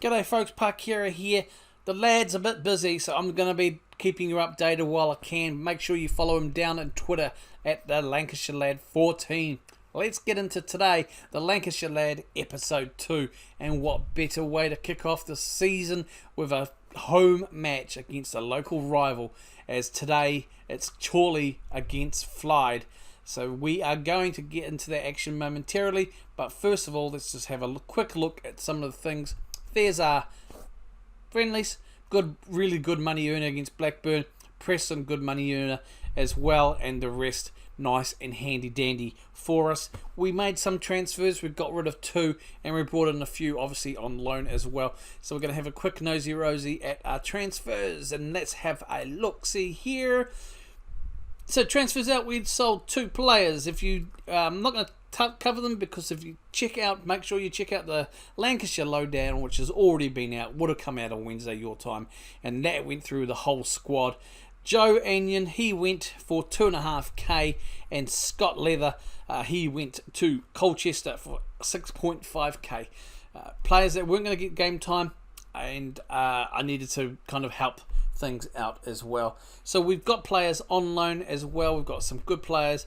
G'day folks, Parkera here. The lad's a bit busy, so I'm going to be keeping you updated while I can. Make sure you follow him down on Twitter at the Lancashire Lad 14. Let's get into today, the Lancashire Lad episode 2. And what better way to kick off the season with a home match against a local rival, as today it's Chorley against Flyde. So we are going to get into that action momentarily, but first of all, let's just have a quick look at some of the things. There's our friendlies, really good money earner against Blackburn. Preston, good money earner as well, and the rest nice and handy dandy for us. We made some transfers, we got rid of 2, and we brought in a few obviously on loan as well. So we're going to have a quick nosy-rosy at our transfers, and let's have a look-see here. So transfers out, we'd sold 2 players. If you, I'm not going to cover them, because if you check out, make sure you check out the Lancashire lowdown, which has already been out, would have come out on Wednesday your time, and that went through the whole squad. Joe Anion, he went for 2.5k, and Scott Leather, he went to Colchester for 6.5k. Players that weren't going to get game time, and I needed to kind of help things out as well. So we've got players on loan as well. We've got some good players,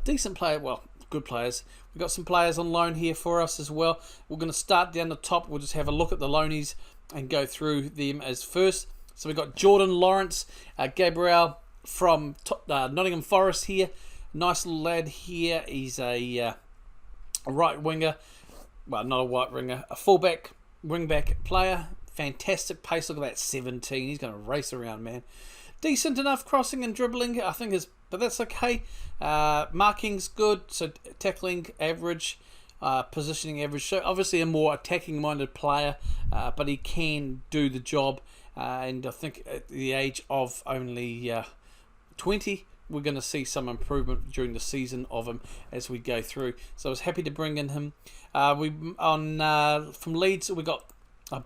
decent player, well, good players. We've got some players on loan here for us as well. We're going to start down the top. We'll just have a look at the loanies and go through them as first. So we've got Jordan Lawrence, Gabriel from Nottingham Forest here. Nice little lad here. He's a right winger. Well, not a right winger. A fullback, wingback player. Fantastic pace. Look at that, 17. He's going to race around, man. Decent enough crossing and dribbling, I think, but that's okay. Marking's good, so tackling average, positioning average. So obviously a more attacking-minded player, but he can do the job. And I think at the age of only 20, we're going to see some improvement during the season of him as we go through. So I was happy to bring in him. From Leeds, we got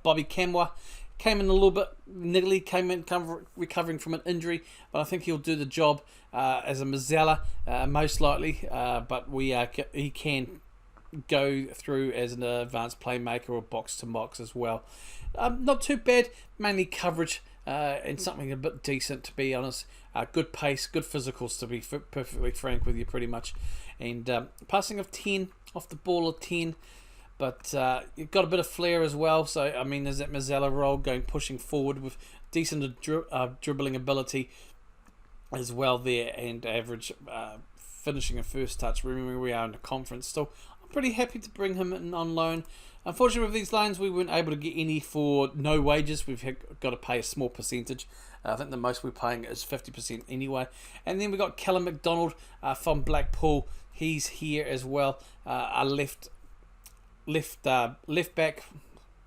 Bobby Camwa. Came in a little bit niggly, recovering from an injury, but I think he'll do the job as a Mazzella, most likely. But he can go through as an advanced playmaker or box-to-box as well. Not too bad, mainly coverage and something a bit decent, to be honest. Good pace, good physicals, to be perfectly frank with you, pretty much. And passing of 10, off the ball of 10. But you've got a bit of flair as well. So, I mean, there's that Mazzella role pushing forward with decent dribbling ability as well there, and average finishing a first touch. Remember, we are in the conference still. I'm pretty happy to bring him in on loan. Unfortunately, with these loans, we weren't able to get any for no wages. We've got to pay a small percentage. I think the most we're paying is 50% anyway. And then we got Callum McDonald from Blackpool. He's here as well. Our left back,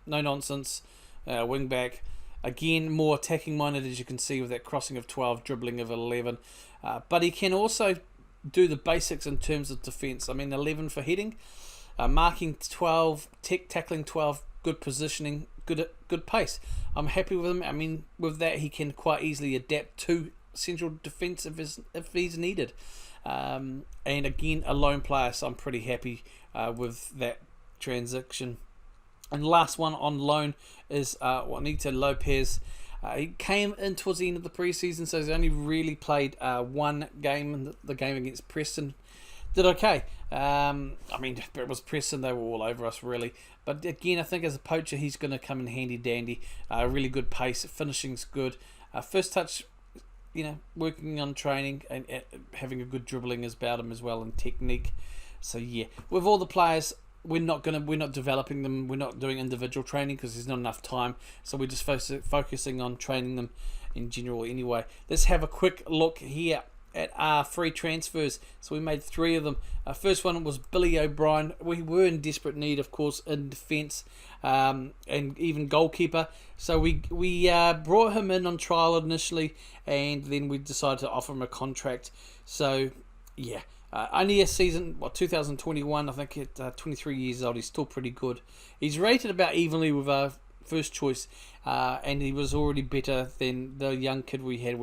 no nonsense, wing back, again more attacking minded, as you can see, with that crossing of 12, dribbling of 11, but he can also do the basics in terms of defence. I mean, 11 for heading, marking 12, tackling 12, good positioning, good pace. I'm happy with him. I mean, with that he can quite easily adapt to central defence if he's needed, and again a lone player, so I'm pretty happy with that transaction. And last one on loan is Juanito Lopez. He came in towards the end of the preseason, so he's only really played one game, in the game against Preston. Did okay. I mean, it was Preston, they were all over us really. But again, I think as a poacher, he's going to come in handy dandy. Really good pace, finishing's good. First touch, working on training and having a good dribbling is about him as well, and technique. So yeah, with all the players, we're not developing them. We're not doing individual training because there's not enough time. So we're just focusing on training them in general anyway. Let's have a quick look here at our free transfers. So we made 3 of them. Our first one was Billy O'Brien. We were in desperate need, of course, in defence and even goalkeeper. So we brought him in on trial initially, and then we decided to offer him a contract. So yeah. Only a season, 2021, I think at 23 years old, he's still pretty good. He's rated about evenly with our first choice, and he was already better than the young kid we had,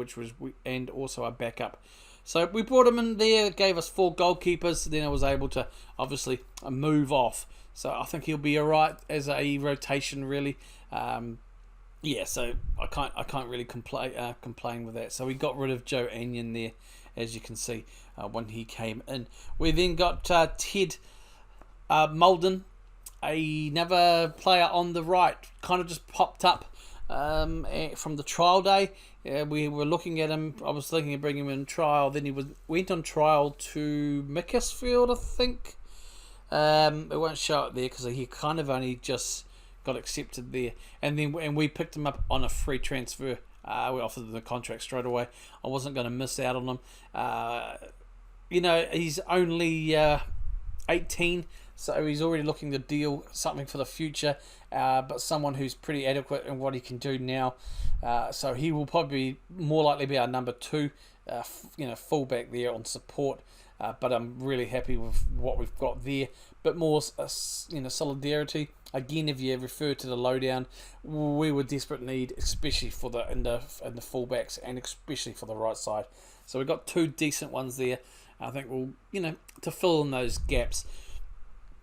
and also our backup. So we brought him in there, gave us 4 goalkeepers. Then I was able to obviously move off. So I think he'll be alright as a rotation, really. So I can't really complain with that. So we got rid of Joe Anion there, as you can see, when he came in. We then got Ted Malden, another player on the right, kind of just popped up from the trial day. We were looking at him. I was thinking of bringing him in trial. Then he went on trial to Macclesfield, I think. It won't show it there because he kind of only just got accepted there, and we picked him up on a free transfer. We offered him the contract straight away. I wasn't going to miss out on him. He's only 18, so he's already looking to deal something for the future, but someone who's pretty adequate in what he can do now. So he will probably more likely be our number 2, fullback there on support. But I'm really happy with what we've got there. But more, solidarity. Again, if you refer to the lowdown, we were desperate need, especially for in the fullbacks and especially for the right side. So we've got 2 decent ones there. I think we'll, to fill in those gaps.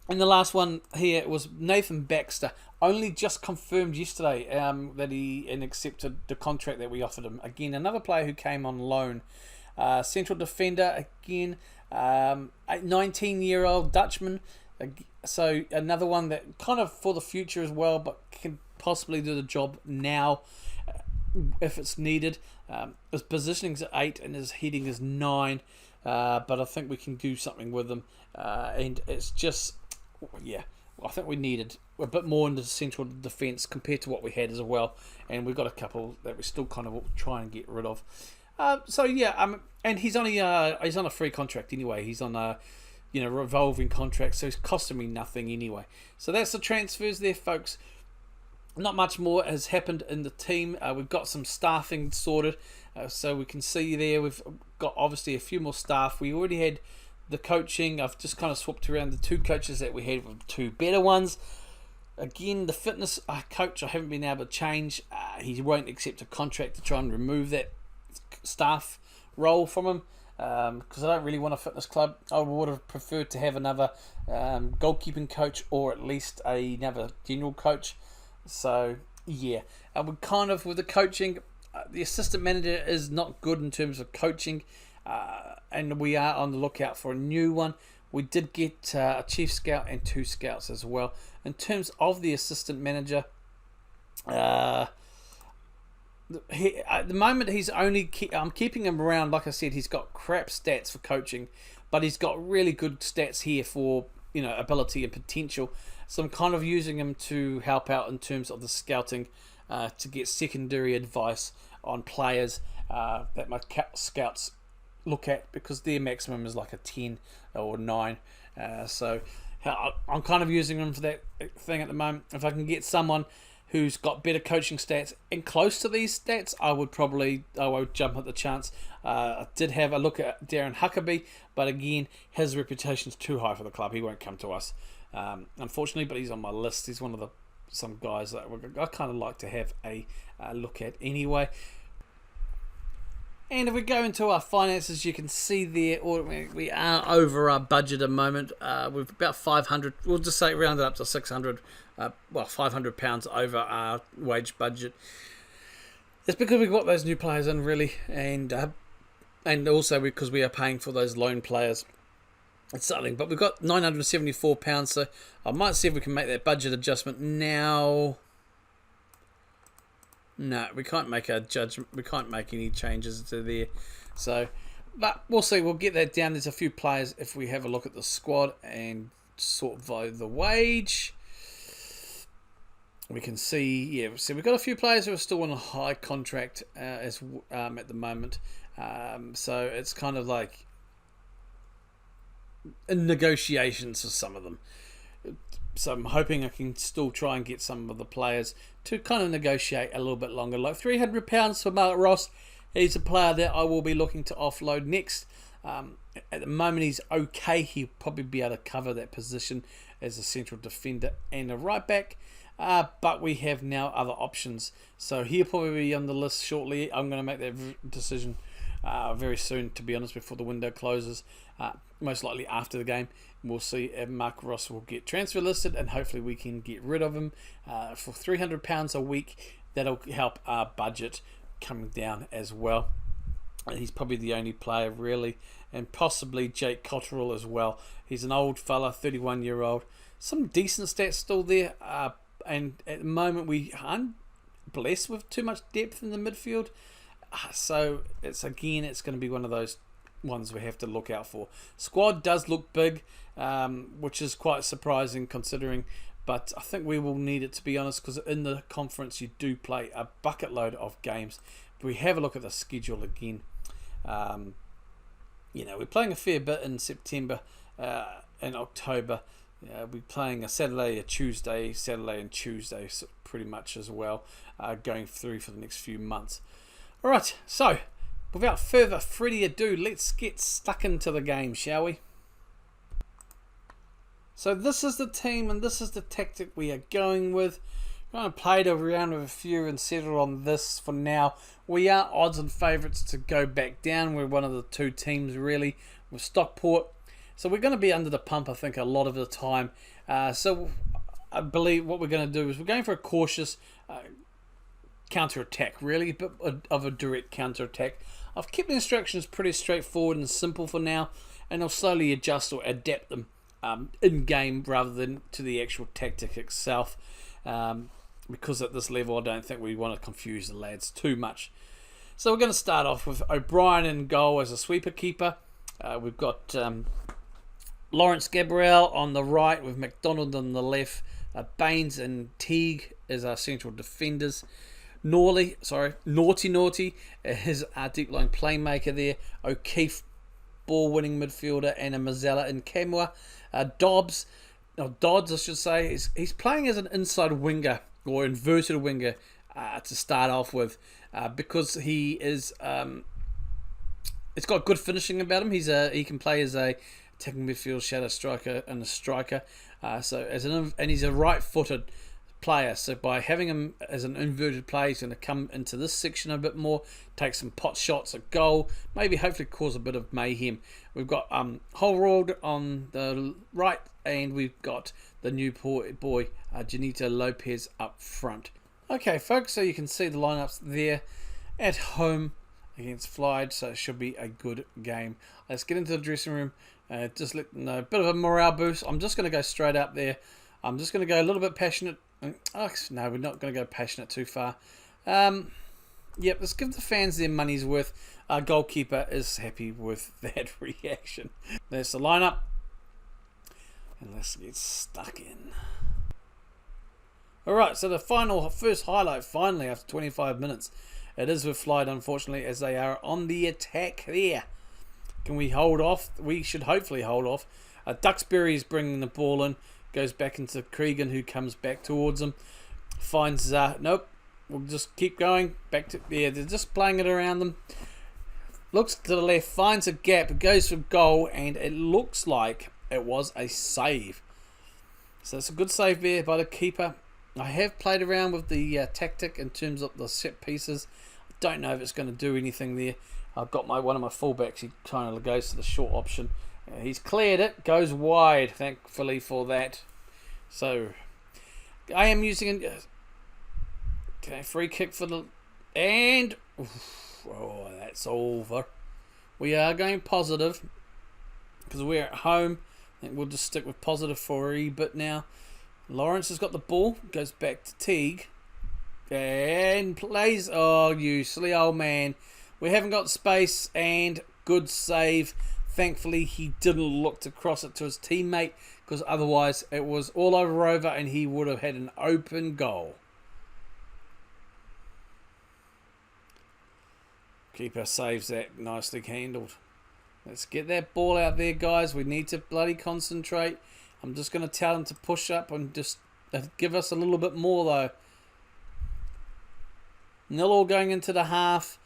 And the last one here was Nathan Baxter. Only just confirmed yesterday that he accepted the contract that we offered him. Again, another player who came on loan. Central defender again, a 19-year-old Dutchman. So another one that kind of for the future as well, but can possibly do the job now if it's needed. His positioning's at 8 and his heading is 9, but I think we can do something with him. And it's just, I think we needed a bit more into the central defence compared to what we had as well. And we've got a couple that we still kind of try and get rid of. And he's only he's on a free contract anyway. He's on a revolving contract, so it's costing me nothing anyway. So that's the transfers there, folks. Not much more has happened in the team. We've got some staffing sorted, so we can see there we've got obviously a few more staff. We already had the coaching. I've just kind of swapped around the 2 coaches that we had with 2 better ones. Again, the fitness coach I haven't been able to change. He won't accept a contract to try and remove that staff role from him because I don't really want a fitness club. I would have preferred to have another goalkeeping coach or at least another general coach. So we kind of with the coaching, the assistant manager is not good in terms of coaching, and we are on the lookout for a new one. We did get a chief scout and 2 scouts as well. In terms of the assistant manager, at the moment I'm keeping him around. Like I said, he's got crap stats for coaching, but he's got really good stats here for ability and potential. So I'm kind of using him to help out in terms of the scouting, to get secondary advice on players that my scouts look at, because their maximum is like a 10 or 9. So I'm kind of using him for that thing at the moment. If I can get someone who's got better coaching stats and close to these stats, I would jump at the chance. I did have a look at Darren Huckabee, but again, his reputation's too high for the club. He won't come to us, unfortunately, but he's on my list. He's one of some guys that I kind of like to have a look at anyway. And if we go into our finances, you can see there we are over our budget at the moment. We've about 500. We'll just say round it up to 600. £500 over our wage budget. It's because we've got those new players in, really, and also because we are paying for those loan players. It's something, but we've got £974. So I might see if we can make that budget adjustment now. No, we can't make a judgment. We can't make any changes to there. So, but we'll see. We'll get that down. There's a few players. If we have a look at the squad and sort by the wage, we can see. So we've got a few players who are still on a high contract at the moment. So it's kind of like in negotiations for some of them. So I'm hoping I can still try and get some of the players to kind of negotiate a little bit longer. Like £300 for Mark Ross. He's a player that I will be looking to offload next. At the moment he's okay. He'll probably be able to cover that position as a central defender and a right back. But we have now other options. So he'll probably be on the list shortly. I'm going to make that decision very soon, to be honest, before the window closes. Most likely after the game, we'll see if Mark Ross will get transfer listed, and hopefully we can get rid of him for £300 a week. That'll help our budget coming down as well. He's probably the only player really, and possibly Jake Cotterill as well. He's an old fella, 31-year-old. Some decent stats still there, and at the moment we aren't blessed with too much depth in the midfield. So it's going to be one of those ones we have to look out for. Squad does look big, which is quite surprising considering, but I think we will need it, to be honest, because in the conference you do play a bucket load of games. If we have a look at the schedule again, we're playing a fair bit in September and October. We're playing a Saturday, a Tuesday, Saturday and Tuesday, so pretty much as well, going through for the next few months. Alright, so without further ado, let's get stuck into the game, shall we? So this is the team and this is the tactic we are going with. We're going to play around with a few and settle on this for now. We are odds and favourites to go back down. We're one of the two teams really with Stockport. So we're going to be under the pump, I think, a lot of the time. So I believe what we're going to do is we're going for a cautious counter-attack, really, but of a direct counter-attack. I've kept the instructions pretty straightforward and simple for now, and I'll slowly adjust or adapt them in-game rather than to the actual tactic itself. Because at this level I don't think we want to confuse the lads too much. So we're going to start off with O'Brien in goal as a sweeper keeper. We've got Lawrence Gabriel on the right with McDonald on the left. Baines and Teague as our central defenders. Naughty is our deep line playmaker there. O'Keefe, ball winning midfielder, and a Mazzella in Camua. Dodds, I should say, he's playing as an inside winger or inverted winger to start off with, because he is. It's got good finishing about him. He can play as a attacking midfield, shadow striker, and a striker. And he's a right-footed player. So by having him as an inverted player, he's going to come into this section a bit more, take some pot shots at goal, maybe hopefully cause a bit of mayhem. We've got Holroyd on the right, and we've got the new boy Janito Lopez up front. Okay, folks, so you can see the lineups there at home against Flyde, so it should be a good game. Let's get into the dressing room. Just let them know, a bit of a morale boost. I'm just going to go straight up there. I'm just going to go a little bit passionate. Oh, no, we're not going to go passionate too far. Yep, let's give the fans their money's worth. Our goalkeeper is happy with that reaction. There's the lineup. And let's get stuck in. Alright, so the first highlight, finally, after 25 minutes. It is with Flyde, unfortunately, as they are on the attack there. Can we hold off? We should hopefully hold off. Duxbury is bringing the ball in. Goes back into Cregan, who comes back towards him. Finds, nope. We'll just keep going. Back to, yeah, they're just playing it around them. Looks to the left, finds a gap, goes for goal, and it looks like it was a save. So it's a good save there by the keeper. I have played around with the tactic in terms of the set pieces. I don't know if it's going to do anything there. I've got one of my fullbacks. He kind of goes to the short option. He's cleared it. Goes wide, thankfully for that. So I am using a free kick for the and oh, that's over. We are going positive because we're at home. I think we'll just stick with positive for a bit now. Lawrence has got the ball, goes back to Teague, and plays. Oh, you silly old man. We haven't got space, and good save. Thankfully, he didn't look to cross it to his teammate, because otherwise it was all over, and he would have had an open goal. Keeper saves that, nicely handled. Let's get that ball out there, guys. We need to bloody concentrate. I'm just going to tell him to push up and just give us a little bit more, though. 0-0 going into the half.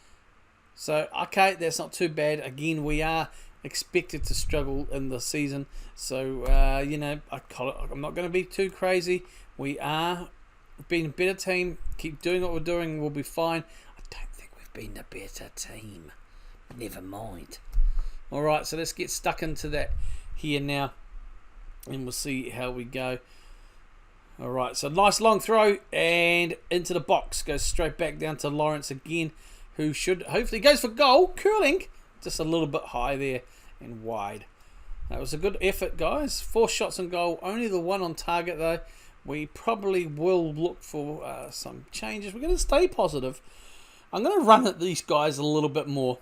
So, okay, that's not too bad. Again, we are expected to struggle in the season. So, I'm not going to be too crazy. We are being a better team. Keep doing what we're doing. We'll be fine. I don't think we've been a better team. Never mind. Alright, so let's get stuck into that here now. And we'll see how we go. Alright, so nice long throw. And into the box. Goes straight back down to Lawrence again. Who should hopefully goes for goal. Curling. Just a little bit high there. And wide. That was a good effort, guys. 4 shots on goal. Only the 1 on target, though. We probably will look for some changes. We're going to stay positive. I'm going to run at these guys a little bit more.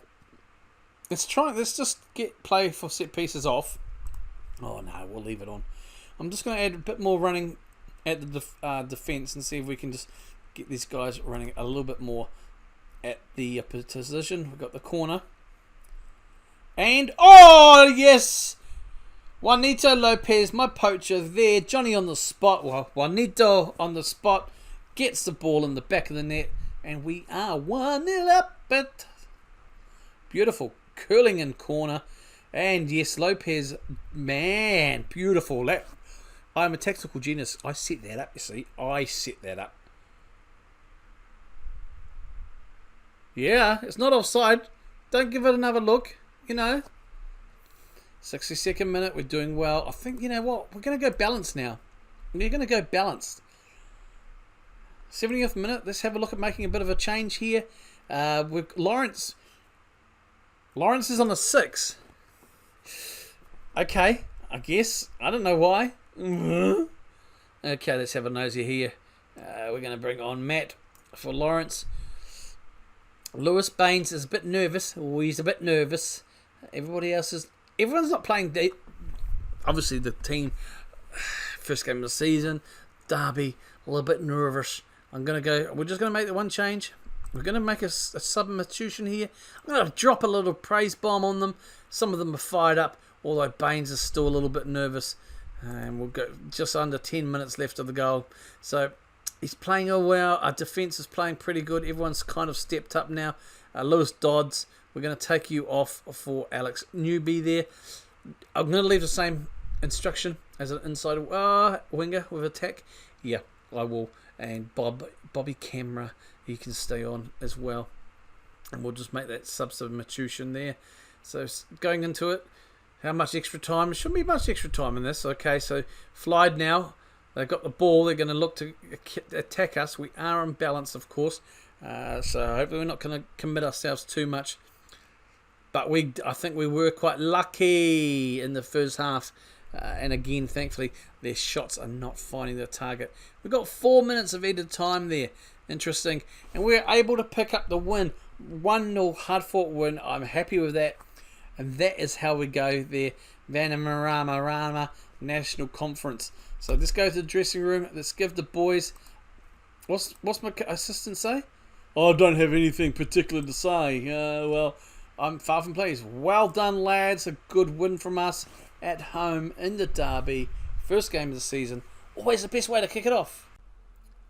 Let's just get play for set pieces off. Oh, no, we'll leave it on. I'm just going to add a bit more running at the defence and see if we can just get these guys running a little bit more at the position. We've got the corner. And, oh, yes! Juanito Lopez, my poacher there. Johnny on the spot. Well, Juanito on the spot. Gets the ball in the back of the net. And we are 1-0 up. But beautiful. Curling in corner. And yes, Lopez. Man, beautiful. I'm a tactical genius. I set that up, you see. I set that up. Yeah, it's not offside. Don't give it another look. You know, 62nd minute, we're doing well. I think, you know what, we're going to go balanced now. We're going to go balanced. 70th minute, let's have a look at making a bit of a change here. With Lawrence. Lawrence is on the 6. Okay, I guess. I don't know why. Okay, let's have a nosy here. We're going to bring on Matt for Lawrence. Lewis Baines is a bit nervous. Oh, he's a bit nervous. Everyone's not playing deep. Obviously the team, first game of the season, Derby, a little bit nervous. We're just going to make the one change. We're going to make a substitution here. I'm going to drop a little praise bomb on them. Some of them are fired up, although Baines is still a little bit nervous. And we'll go just under 10 minutes left of the goal. So he's playing well. Our defence is playing pretty good. Everyone's kind of stepped up now. Lewis Dodds, we're going to take you off for Alex Newby there. I'm going to leave the same instruction as an inside winger with attack. Yeah, I will. And Bobby Camera, he can stay on as well. And we'll just make that substitution there. So going into it, how much extra time? There shouldn't be much extra time in this. Okay, so Flyde now. They've got the ball. They're going to look to attack us. We are unbalanced, of course. So hopefully we're not going to commit ourselves too much. But I think we were quite lucky in the first half. And again, thankfully, their shots are not finding their target. We've got 4 minutes of added time there. Interesting. And we're able to pick up the win. 1-0 hard-fought win. I'm happy with that. And that is how we go there. Vanarama National Conference. So let's go to the dressing room. Let's give the boys... What's my assistant say? Oh, I don't have anything particular to say. Well, I'm far from pleased. Well done, lads. A good win from us at home in the Derby. First game of the season. Always the best way to kick it off.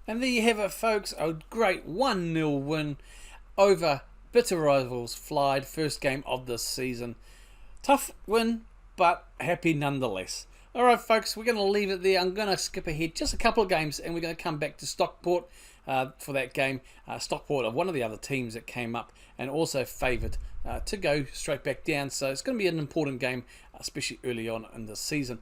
And there you have it, folks. A great 1-0 win over bitter rivals Flyde. First game of the season. Tough win, but happy nonetheless. Alright, folks, we're going to leave it there. I'm going to skip ahead just a couple of games and we're going to come back to Stockport for that game. Stockport are one of the other teams that came up and also favoured to go straight back down. So it's going to be an important game, especially early on in the season.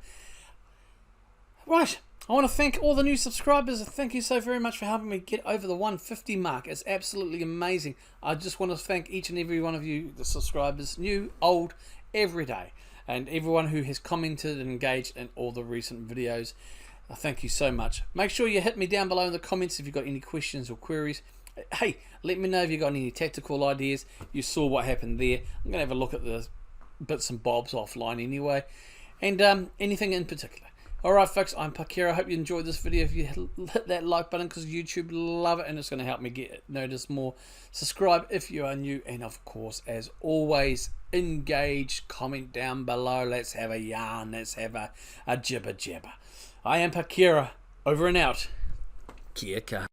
Right, I want to thank all the new subscribers. Thank you so very much for helping me get over the 150 mark. It's absolutely amazing. I just want to thank each and every one of you, the subscribers, new, old, every day. And everyone who has commented and engaged in all the recent videos. Thank you so much. Make sure you hit me down below in the comments if you've got any questions or queries. Hey, let me know if you've got any tactical ideas. You saw what happened there. I'm going to have a look at the bits and bobs offline anyway. And anything in particular. Alright folks, I'm Parkera. I hope you enjoyed this video. If you hit that like button because YouTube love it and it's going to help me get noticed more. Subscribe if you are new. And of course, as always, engage, comment down below. Let's have a yarn. Let's have a jibber jabber. I am Parkera. Over and out. Kia kaha.